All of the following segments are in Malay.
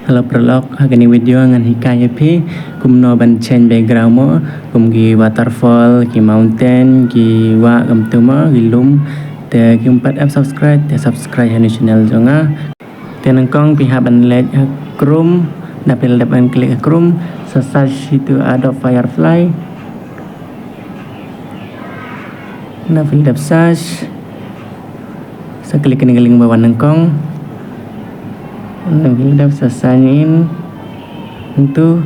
Halo prolog hagani video ngan hikaya pi kumno ban change background mo kum gi waterfall gi mountain gi wa kam tuma gi lum te gi empat app subscribe hani channel jonga te nangkong pi haban let Chrome dapil dapat klik Chrome search itu Adobe Firefly dapil dap search seklik ini link bawah nangkong mobil dap sign in untuk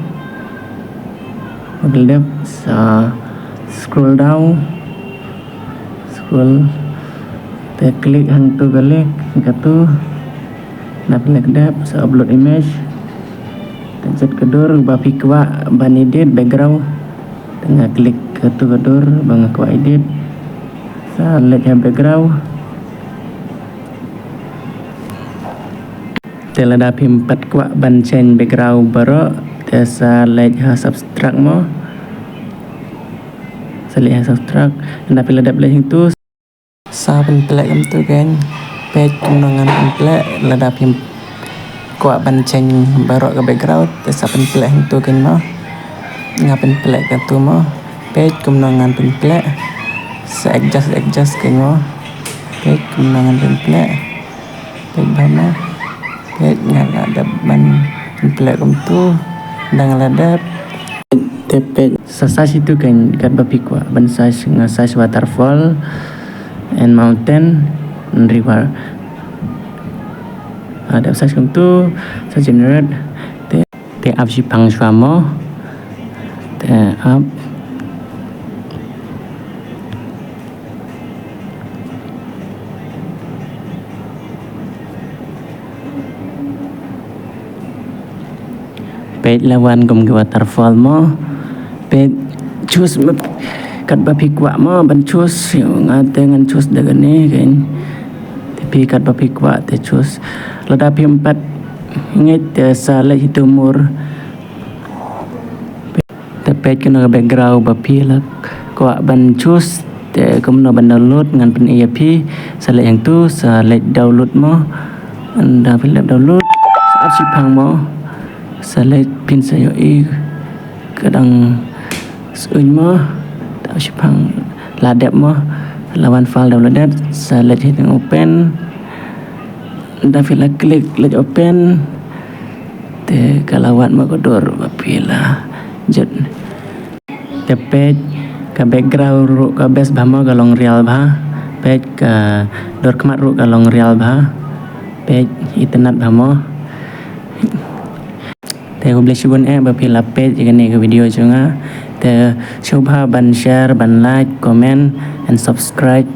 mobil dap scroll down te klik hantu kalik katu dapil dap upload image tencet kedur bapi kwa ban edit background tengah klik katu kedur bang kwa edit let background telada pimpat kwa ban change background baro tesa let subtract mo salih subtract anda pilih dap leh itu sa penplek itu kan page kunangan penplek lada pim kwa ban change baro ke background tesa penplek itu kan mo ngapen plek katu mo page kunangan penplek sa adjust kan mo page kunangan penplek page bama nggak ada ban plek tu dan ladap tepe sasas itu kan kat bapi kwa ban size ngasas waterfall and mountain and river ada size tu sa generate te up si pang swamo te up page lawan gum waterfall mo page choose kat bapi kwa mo ban choose yung ate ngan choose dagani kan tapi kat bapi kwa te choose lada pi 4 ngit te sa le hitumur te page kena background bapi la kwa ban choose te kumno ban download ngan pen EAP sa le yang tu sa le download mo anda pilih download sa si pang mo select pin saya kadang suñ mo tak sipang ladap mo lawan file downloaded select hitting open dah fila klik let open te kalawat mo kodor bapila jet te page ka background ru ka best bamo galong real ba page ka dor kemat ru galong real ba page internet bamo te ko bless bun bapi la page igani ke video chunga te shobha ban share ban like comment and subscribe